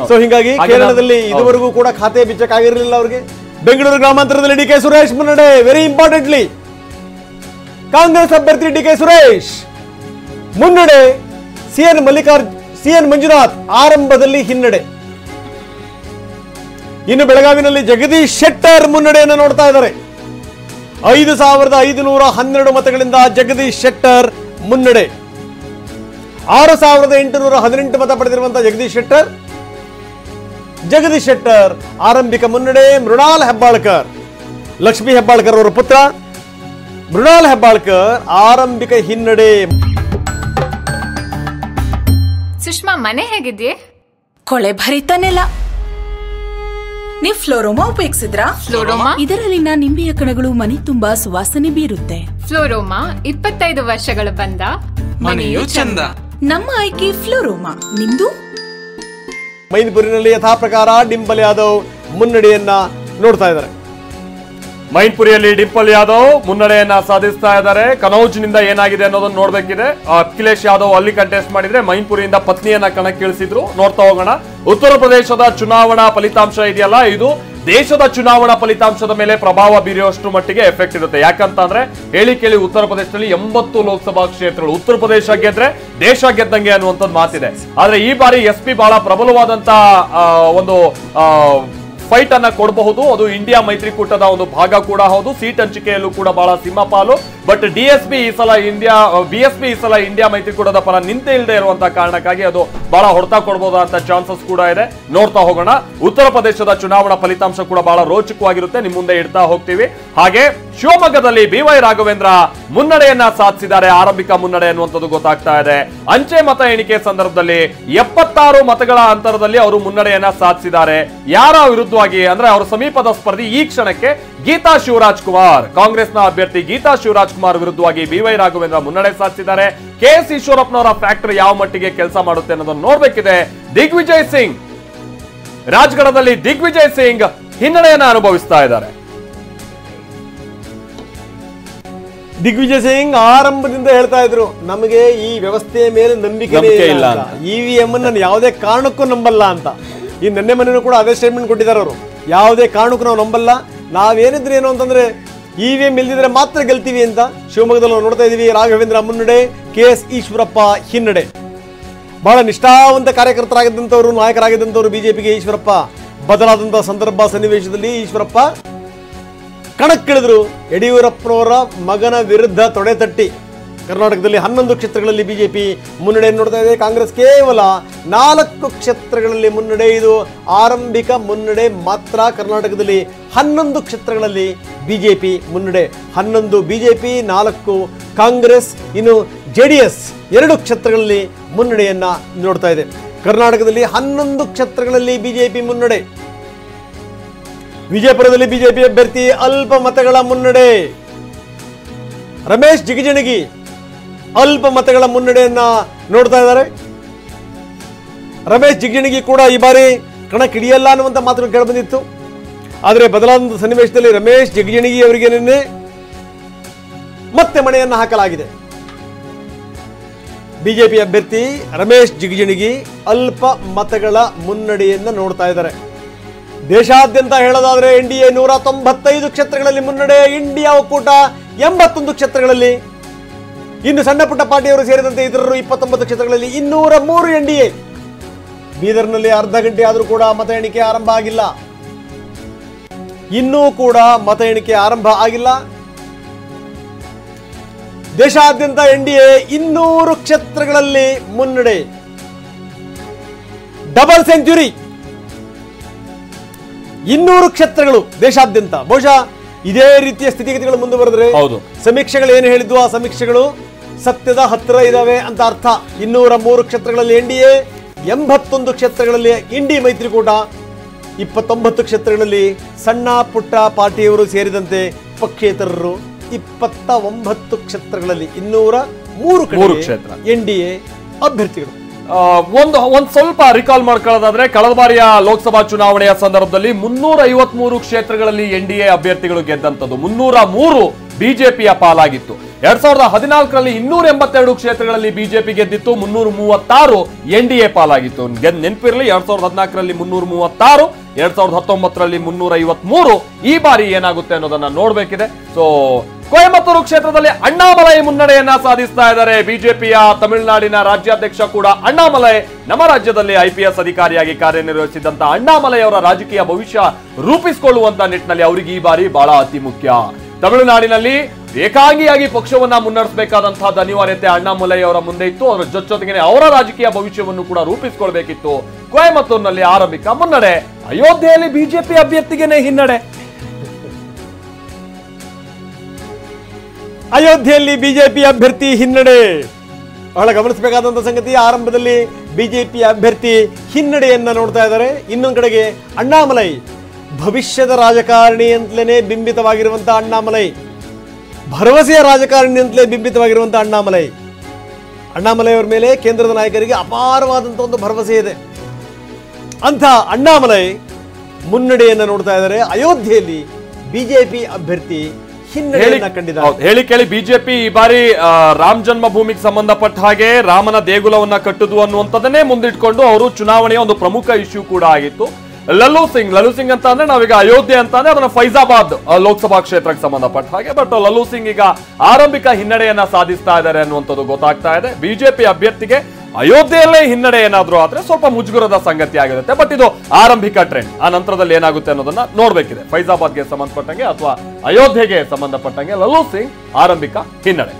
So ಹಿಂಗಾಗಿ ಕೇರಳದಲ್ಲಿ ಇದುವರೆಗೂ ಕೂಡ ಖಾತೆ ಬಿಚ್ಚಕ್ಕಾಗಿರಲಿಲ್ಲ ಅವ್ರಿಗೆ. ಬೆಂಗಳೂರು ಗ್ರಾಮಾಂತರದಲ್ಲಿ ಡಿ ಕೆ ಸುರೇಶ್ ಮುನ್ನಡೆ. ವೆರಿ ಇಂಪಾರ್ಟೆಂಟ್ಲಿ ಕಾಂಗ್ರೆಸ್ ಅಭ್ಯರ್ಥಿ ಡಿ ಕೆ ಸುರೇಶ್ ಮುನ್ನಡೆ. ಸಿಎನ್ ಮಂಜುನಾಥ್ ಆರಂಭದಲ್ಲಿ ಹಿನ್ನಡೆ. ಇನ್ನು ಬೆಳಗಾವಿನಲ್ಲಿ ಜಗದೀಶ್ ಶೆಟ್ಟರ್ ಮುನ್ನಡೆಯನ್ನು ನೋಡ್ತಾ ಇದ್ದಾರೆ. 5,512 ಮತಗಳಿಂದ ಜಗದೀಶ್ ಶೆಟ್ಟರ್ ಮುನ್ನಡೆ. 6,818 ಮತ ಪಡೆದಿರುವಂತಹ ಜಗದೀಶ್ ಶೆಟ್ಟರ್ ಆರಂಭಿಕ ಮುನ್ನಡೆ. ಮೃಣಾಲ್ ಹೆಬ್ಬಾಳ್ಕರ್, ಲಕ್ಷ್ಮೀ ಹೆಬ್ಬಾಳ್ಕರ್ ಅವರ ಪುತ್ರ ಮೃಣಾಲ್ ಹೆಬ್ಬಾಳ್ಕರ್ ಆರಂಭಿಕ ಹಿನ್ನಡೆ. ಸುಷ್ಮಾ, ಮನೆ ಹೇಗಿದ್ಯೆ? ಕೊಳೆ ಭರಿತಾನೆಲ್ಲ. ನೀವು ಫ್ಲೋರೋಮಾ ಉಪಯೋಗಿಸಿದ್ರಾ? ಫ್ಲೋರೋಮಾ ಇದರಲ್ಲಿನ ನಿಂಬೆಯ ಕಣಗಳು ಮನೆ ತುಂಬಾ ಸುವಾಸನೆ ಬೀರುತ್ತೆ. ಫ್ಲೋರೋಮಾ 25 ವರ್ಷಗಳ ಬಂದ ಮನೆಯೂ ಚಂದ. ನಮ್ಮ ಆಯ್ಕೆ ಫ್ಲೋರೋಮಾ. ನಿಮ್ದು? ಮೈನ್ಪುರಿನಲ್ಲಿ ಯಥಾ ಪ್ರಕಾರ ಡಿಂಪಲ್ ಯಾದವ್ ಮುನ್ನಡೆಯನ್ನ ನೋಡ್ತಾ ಇದ್ದಾರೆ. ಮೈನ್ಪುರಿಯಲ್ಲಿ ಡಿಂಪಲ್ ಯಾದವ್ ಮುನ್ನಡೆಯನ್ನ ಸಾಧಿಸ್ತಾ ಇದ್ದಾರೆ. ಕನೌಜ್ನಿಂದ ಏನಾಗಿದೆ ಅನ್ನೋದನ್ನ ನೋಡ್ಬೇಕಿದೆ. ಅಖಿಲೇಶ್ ಯಾದವ್ ಅಲ್ಲಿ ಕಂಟೆಸ್ಟ್ ಮಾಡಿದ್ರೆ ಮೈನ್ಪುರಿಯಿಂದ ಪತ್ನಿಯನ್ನ ಕಣಕ್ಕಿಳಿಸಿದ್ರು. ನೋಡ್ತಾ ಹೋಗೋಣ. ಉತ್ತರ ಪ್ರದೇಶದ ಚುನಾವಣಾ ಫಲಿತಾಂಶ ಇದೆಯಲ್ಲ, ಇದು ದೇಶದ ಚುನಾವಣಾ ಫಲಿತಾಂಶದ ಮೇಲೆ ಪ್ರಭಾವ ಬೀರುವಷ್ಟು ಮಟ್ಟಿಗೆ ಎಫೆಕ್ಟ್ ಇರುತ್ತೆ. ಯಾಕಂತಂದ್ರೆ ಹೇಳಿ ಕೇಳಿ ಉತ್ತರ ಪ್ರದೇಶದಲ್ಲಿ 80 ಲೋಕಸಭಾ ಕ್ಷೇತ್ರಗಳು, ಉತ್ತರ ಪ್ರದೇಶ ಗೆದ್ರೆ ದೇಶ ಗೆದ್ದಂಗೆ ಅನ್ನುವಂಥದ್ದು ಮಾತಿದೆ. ಆದ್ರೆ ಈ ಬಾರಿ SP ಬಹಳ ಪ್ರಬಲವಾದಂತ ಒಂದು ಫೈಟ್ ಅನ್ನ ಕೊಡಬಹುದು. ಅದು ಇಂಡಿಯಾ ಮೈತ್ರಿಕೂಟದ ಒಂದು ಭಾಗ ಕೂಡ ಹೌದು. ಸೀಟ್ ಹಂಚಿಕೆಯಲ್ಲೂ ಕೂಡ ಬಹಳ ಸಿಂಹಪಾಲು. ಬಟ್ BSP ಈ ಸಲ ಇಂಡಿಯಾ ಮೈತ್ರಿಕೂಟದ ಪರ ನಿಂತೇ ಇಲ್ಲದೆ ಇರುವಂತಹ ಕಾರಣಕ್ಕಾಗಿ ಅದು ಬಹಳ ಹೊಡೆತ ಕೊಡಬಹುದಂತ ಚಾನ್ಸಸ್ ಕೂಡ ಇದೆ. ನೋಡ್ತಾ ಹೋಗೋಣ. ಉತ್ತರ ಪ್ರದೇಶದ ಚುನಾವಣಾ ಫಲಿತಾಂಶ ಕೂಡ ಬಹಳ ರೋಚಕವಾಗಿರುತ್ತೆ. ನಿಮ್ ಮುಂದೆ ಇಡ್ತಾ ಹೋಗ್ತೀವಿ. ಹಾಗೆ ಶಿವಮೊಗ್ಗದಲ್ಲಿ BY ರಾಘವೇಂದ್ರ ಮುನ್ನಡೆಯನ್ನ ಸಾಧಿಸಿದ್ದಾರೆ. ಆರಂಭಿಕ ಮುನ್ನಡೆ ಅನ್ನುವಂಥದ್ದು ಗೊತ್ತಾಗ್ತಾ ಇದೆ. ಅಂಚೆ ಮತ ಎಣಿಕೆ ಸಂದರ್ಭದಲ್ಲಿ 76 ಮತಗಳ ಅಂತರದಲ್ಲಿ ಅವರು ಮುನ್ನಡೆಯನ್ನ ಸಾಧಿಸಿದ್ದಾರೆ. ಯಾರ ವಿರುದ್ಧವಾಗಿ ಅಂದ್ರೆ ಅವರ ಸಮೀಪದ ಸ್ಪರ್ಧಿ ಈ ಕ್ಷಣಕ್ಕೆ ಗೀತಾ ಶಿವರಾಜ್ ಕುಮಾರ್, ಕಾಂಗ್ರೆಸ್ನ ಅಭ್ಯರ್ಥಿ ಗೀತಾ ಶಿವರಾಜ್ ಕುಮಾರ್ ವಿರುದ್ಧವಾಗಿ BY ರಾಘವೇಂದ್ರ ಮುನ್ನಡೆ ಸಾಧಿಸಿದ್ದಾರೆ. KS ಈಶ್ವರಪ್ಪನವರ ಫ್ಯಾಕ್ಟರಿ ಯಾವ ಮಟ್ಟಿಗೆ ಕೆಲಸ ಮಾಡುತ್ತೆ ಅನ್ನೋದನ್ನು ನೋಡ್ಬೇಕಿದೆ. ದಿಗ್ವಿಜಯ್ ಸಿಂಗ್, ರಾಜ್ಗಢದಲ್ಲಿ ದಿಗ್ವಿಜಯ್ ಸಿಂಗ್ ಹಿನ್ನಡೆಯನ್ನ ಅನುಭವಿಸ್ತಾ ಇದ್ದಾರೆ. ದಿಗ್ವಿಜಯ್ ಸಿಂಗ್ ಆರಂಭದಿಂದ ಹೇಳ್ತಾ ಇದ್ರು, ನಮಗೆ ಈ ವ್ಯವಸ್ಥೆಯ ಮೇಲೆ ನಂಬಿಕೆ ಇಲ್ಲ, EVM ನಾನು ಯಾವುದೇ ಕಾರಣಕ್ಕೂ ನಂಬಲ್ಲ ಅಂತ. ಈ ನಿನ್ನೆ ಮನೆಯೂ ಕೂಡ ಅದೇ ಸ್ಟೇಟ್ಮೆಂಟ್ ಕೊಟ್ಟಿದ್ದಾರೆ ಅವರು. ಯಾವುದೇ ಕಾರಣಕ್ಕೂ ನಾವು ನಂಬಲ್ಲ, ನಾವೇನಿದ್ರೆ ಏನು ಅಂತಂದ್ರೆ EVM ಇಲ್ದಿದ್ರೆ ಮಾತ್ರ ಗೆಲ್ತೀವಿ ಅಂತ. ಶಿವಮೊಗ್ಗದಲ್ಲಿ ನಾವು ನೋಡ್ತಾ ಇದೀವಿ. ರಾಘವೇಂದ್ರ ಮುನ್ನಡೆ, KS ಈಶ್ವರಪ್ಪ ಹಿನ್ನಡೆ. ಬಹಳ ನಿಷ್ಠಾವಂತ ಕಾರ್ಯಕರ್ತರಾಗಿದ್ದಂಥವ್ರು, ನಾಯಕರಾಗಿದ್ದಂಥವ್ರು ಬಿಜೆಪಿಗೆ ಈಶ್ವರಪ್ಪ. ಬದಲಾದಂತಹ ಸಂದರ್ಭ ಸನ್ನಿವೇಶದಲ್ಲಿ ಈಶ್ವರಪ್ಪ ಕಣಕ್ಕಿಳಿದ್ರು. ಯಡಿಯೂರಪ್ಪನವರ ಮಗನ ವಿರುದ್ಧ ತೊಡೆ ತಟ್ಟಿ ಕರ್ನಾಟಕದಲ್ಲಿ 11 ಕ್ಷೇತ್ರಗಳಲ್ಲಿ ಬಿಜೆಪಿ ಮುನ್ನಡೆಯನ್ನು ನೋಡ್ತಾ ಇದೆ. ಕಾಂಗ್ರೆಸ್ ಕೇವಲ 4 ಕ್ಷೇತ್ರಗಳಲ್ಲಿ ಮುನ್ನಡೆ. ಇದು ಆರಂಭಿಕ ಮುನ್ನಡೆ ಮಾತ್ರ. ಕರ್ನಾಟಕದಲ್ಲಿ 11 ಕ್ಷೇತ್ರಗಳಲ್ಲಿ ಬಿಜೆಪಿ ಮುನ್ನಡೆ. 11 ಬಿಜೆಪಿ, 4 ಕಾಂಗ್ರೆಸ್. ಇನ್ನು JDS 2 ಕ್ಷೇತ್ರಗಳಲ್ಲಿ ಮುನ್ನಡೆಯನ್ನ ನೋಡ್ತಾ ಇದೆ. ಕರ್ನಾಟಕದಲ್ಲಿ 11 ಕ್ಷೇತ್ರಗಳಲ್ಲಿ ಬಿಜೆಪಿ ಮುನ್ನಡೆ. ವಿಜಯಪುರದಲ್ಲಿ ಬಿಜೆಪಿ ಅಭ್ಯರ್ಥಿ ಅಲ್ಪ ಮತಗಳ ಮುನ್ನಡೆ. ರಮೇಶ್ ಜಿಗಜಿಣಗಿ ಅಲ್ಪ ಮತಗಳ ಮುನ್ನಡೆಯನ್ನ ನೋಡ್ತಾ ಇದ್ದಾರೆ. ರಮೇಶ್ ಜಿಗಜಿಣಗಿ ಕೂಡ ಈ ಬಾರಿ ಕಣಕ್ಕಿಳಿಯಲ್ಲ ಅನ್ನುವಂಥ ಮಾತುಗಳು ಕೇಳಬಂದಿತ್ತು. ಆದರೆ ಬದಲಾದ ಸನ್ನಿವೇಶದಲ್ಲಿ ರಮೇಶ್ ಜಿಗಜಿಣಗಿ ಅವರಿಗೆ ನಿನ್ನೆ ಮತ್ತೆ ಮಣೆಯನ್ನು ಹಾಕಲಾಗಿದೆ. ಬಿಜೆಪಿ ಅಭ್ಯರ್ಥಿ ರಮೇಶ್ ಜಿಗಜಿಣಗಿ ಅಲ್ಪ ಮತಗಳ ಮುನ್ನಡೆಯನ್ನ ನೋಡ್ತಾ ಇದ್ದಾರೆ. ದೇಶಾದ್ಯಂತ ಹೇಳೋದಾದ್ರೆ NDA 195 ಕ್ಷೇತ್ರಗಳಲ್ಲಿ ಮುನ್ನಡೆ. ಇಂಡಿಯಾ ಒಕ್ಕೂಟ 81 ಕ್ಷೇತ್ರಗಳಲ್ಲಿ. ಇನ್ನು ಸಣ್ಣ ಪುಟ್ಟ ಪಾರ್ಟಿಯವರು ಸೇರಿದಂತೆ ಇತರರು 29 ಕ್ಷೇತ್ರಗಳಲ್ಲಿ 203 NDA. ಬೀದರ್ನಲ್ಲಿ ಅರ್ಧ ಗಂಟೆ ಆದರೂ ಕೂಡ ಮತ ಎಣಿಕೆ ಆರಂಭ ಆಗಿಲ್ಲ. ಇನ್ನೂ ಕೂಡ ಮತ ಎಣಿಕೆ ಆರಂಭ ಆಗಿಲ್ಲ. ದೇಶಾದ್ಯಂತ NDA 200 ಕ್ಷೇತ್ರಗಳಲ್ಲಿ ಮುನ್ನಡೆ. Double century. 200 ಕ್ಷೇತ್ರಗಳು ದೇಶಾದ್ಯಂತ. ಬಹುಶಃ ಇದೇ ರೀತಿಯ ಸ್ಥಿತಿಗತಿಗಳು ಮುಂದುವರೆದ್ರೆ ಸಮೀಕ್ಷೆಗಳು ಏನು ಹೇಳಿದ್ವು ಆ ಸಮೀಕ್ಷೆಗಳು ಸತ್ಯದ ಹತ್ತಿರ ಇದಾವೆ ಅಂತ ಅರ್ಥ. 203 ಕ್ಷೇತ್ರಗಳಲ್ಲಿ NDA, 81 ಕ್ಷೇತ್ರಗಳಲ್ಲಿ ಇಂಡಿ ಮೈತ್ರಿಕೂಟ, 29 ಕ್ಷೇತ್ರಗಳಲ್ಲಿ ಸಣ್ಣ ಪುಟ್ಟ ಪಾರ್ಟಿಯವರು ಸೇರಿದಂತೆ ಪಕ್ಷೇತರರು, 29 ಕ್ಷೇತ್ರಗಳಲ್ಲಿ 203 ಕ್ಷೇತ್ರ NDA ಅಭ್ಯರ್ಥಿಗಳು. ಒಂದು ಸ್ವಲ್ಪ ರಿಕಾಲ್ ಮಾಡ್ಕೊಳ್ಳೋದಾದ್ರೆ ಕಳೆದ ಬಾರಿಯ ಲೋಕಸಭಾ ಚುನಾವಣೆಯ ಸಂದರ್ಭದಲ್ಲಿ 353 ಕ್ಷೇತ್ರಗಳಲ್ಲಿ NDA ಅಭ್ಯರ್ಥಿಗಳು ಗೆದ್ದಂಥದ್ದು, 303 ಬಿಜೆಪಿಯ ಪಾಲಾಗಿತ್ತು. 2014ರಲ್ಲಿ 282 ಕ್ಷೇತ್ರಗಳಲ್ಲಿ ಬಿಜೆಪಿ ಗೆದ್ದಿತ್ತು, 336 NDA ಪಾಲಾಗಿತ್ತು. ನೆನಪಿರಲಿ, 2014ರಲ್ಲಿ 336, 2019ರಲ್ಲಿ 353. ಈ ಬಾರಿ ಏನಾಗುತ್ತೆ ಅನ್ನೋದನ್ನ ನೋಡ್ಬೇಕಿದೆ. ಸೊ ಕೊಯಮತ್ತೂರು ಕ್ಷೇತ್ರದಲ್ಲಿ ಅಣ್ಣಾಮಲೈ ಮುನ್ನಡೆಯನ್ನ ಸಾಧಿಸ್ತಾ ಇದ್ದಾರೆ. ಬಿಜೆಪಿಯ ತಮಿಳುನಾಡಿನ ರಾಜ್ಯಾಧ್ಯಕ್ಷ ಕೂಡ ಅಣ್ಣಾಮಲೈ. ನಮ್ಮ ರಾಜ್ಯದಲ್ಲಿ IPS ಅಧಿಕಾರಿಯಾಗಿ ಕಾರ್ಯನಿರ್ವಹಿಸಿದಂತ ಅಣ್ಣಾಮಲೈ ಅವರ ರಾಜಕೀಯ ಭವಿಷ್ಯ ರೂಪಿಸಿಕೊಳ್ಳುವಂತ ನಿಟ್ಟಿನಲ್ಲಿ ಅವರಿಗೆ ಈ ಬಾರಿ ಬಹಳ ಅತಿ ಮುಖ್ಯ. ತಮಿಳುನಾಡಿನಲ್ಲಿ ಏಕಾಂಗಿಯಾಗಿ ಪಕ್ಷವನ್ನ ಮುನ್ನಡೆಸಬೇಕಾದಂತಹ ಅನಿವಾರ್ಯತೆ ಅಣ್ಣಾಮಲೈ ಅವರ ಮುಂದೆ ಇತ್ತು. ಅವರ ಜೊತೆಗೆ ಅವರ ರಾಜಕೀಯ ಭವಿಷ್ಯವನ್ನು ಕೂಡ ರೂಪಿಸಿಕೊಳ್ಬೇಕಿತ್ತು. ಕೊಯಮತ್ತೂರಿನಲ್ಲಿ ಆರಂಭಿಕ ಮುನ್ನಡೆ, ಅಯೋಧ್ಯೆಯಲ್ಲಿ ಬಿಜೆಪಿ ಅಭ್ಯರ್ಥಿಗೆನೇ ಹಿನ್ನಡೆ. ಅಯೋಧ್ಯೆಯಲ್ಲಿ ಬಿಜೆಪಿ ಅಭ್ಯರ್ಥಿ ಹಿನ್ನಡೆ. ಬಹಳ ಗಮನಿಸಬೇಕಾದಂತಹ ಸಂಗತಿ, ಆರಂಭದಲ್ಲಿ ಬಿಜೆಪಿ ಅಭ್ಯರ್ಥಿ ಹಿನ್ನಡೆಯನ್ನ ನೋಡ್ತಾ ಇದ್ದಾರೆ. ಇನ್ನೊಂದು ಕಡೆಗೆ ಅಣ್ಣಾಮಲೈ, ಭವಿಷ್ಯದ ರಾಜಕಾರಣಿ ಅಂತಲೇ ಬಿಂಬಿತವಾಗಿರುವಂತಹ ಅಣ್ಣಾಮಲೈ, ಭರವಸೆಯ ರಾಜಕಾರಣಿ ಅಂತಲೇ ಬಿಂಬಿತವಾಗಿರುವಂತಹ ಅಣ್ಣಾಮಲೈ. ಅಣ್ಣಾಮಲೈ ಅವರ ಮೇಲೆ ಕೇಂದ್ರದ ನಾಯಕರಿಗೆ ಅಪಾರವಾದಂತಹ ಒಂದು ಭರವಸೆ ಇದೆ. ಅಂತ ಅಣ್ಣಾಮಲೈ ಮುನ್ನಡೆಯನ್ನ ನೋಡ್ತಾ ಇದ್ದಾರೆ. ಅಯೋಧ್ಯೆಯಲ್ಲಿ ಬಿಜೆಪಿ ಅಭ್ಯರ್ಥಿ ಹೇಳಿ ಕೇಳಿ ಬಿಜೆಪಿ ಈ ಬಾರಿ ರಾಮ ಜನ್ಮಭೂಮಿಗೆ ಸಂಬಂಧಪಟ್ಟ ಹಾಗೆ ರಾಮನ ದೇಗುಲವನ್ನ ಕಟ್ಟುದು ಅನ್ನುವಂಥದ್ದನ್ನೇ ಮುಂದಿಟ್ಕೊಂಡು ಅವರು ಚುನಾವಣೆಯ ಒಂದು ಪ್ರಮುಖ ಇಶ್ಯೂ ಕೂಡ ಆಗಿತ್ತು. ಲಲ್ಲೂ ಸಿಂಗ್ ಅಂತ ಅಂದ್ರೆ ನಾವೀಗ ಅಯೋಧ್ಯೆ ಅಂತ ಅಂದ್ರೆ ಅದನ್ನ ಫೈಜಾಬಾದ್ ಲೋಕಸಭಾ ಕ್ಷೇತ್ರಕ್ಕೆ ಸಂಬಂಧಪಟ್ಟ ಹಾಗೆ. ಬಟ್ ಲಲ್ಲೂ ಸಿಂಗ್ ಈಗ ಆರಂಭಿಕ ಹಿನ್ನಡೆಯನ್ನ ಸಾಧಿಸ್ತಾ ಇದ್ದಾರೆ ಅನ್ನುವಂಥದ್ದು ಗೊತ್ತಾಗ್ತಾ ಇದೆ. ಬಿಜೆಪಿ ಅಭ್ಯರ್ಥಿಗೆ ಅಯೋಧ್ಯೆಯಲ್ಲೇ ಹಿನ್ನಡೆ ಏನಾದ್ರೂ ಆದ್ರೆ ಸ್ವಲ್ಪ ಮುಜುಗರದ ಸಂಗತಿ ಆಗಿರುತ್ತೆ. ಬಟ್ ಇದು ಆರಂಭಿಕ ಟ್ರೆಂಡ್. ಆ ನಂತರದಲ್ಲಿ ಏನಾಗುತ್ತೆ ಅನ್ನೋದನ್ನ ನೋಡ್ಬೇಕಿದೆ. ಫೈಜಾಬಾದ್ಗೆ ಸಂಬಂಧಪಟ್ಟಂಗೆ ಅಥವಾ ಅಯೋಧ್ಯೆಗೆ ಸಂಬಂಧಪಟ್ಟಂಗೆ ಲಲ್ಲೂ ಸಿಂಗ್ ಆರಂಭಿಕ ಹಿನ್ನಡೆ.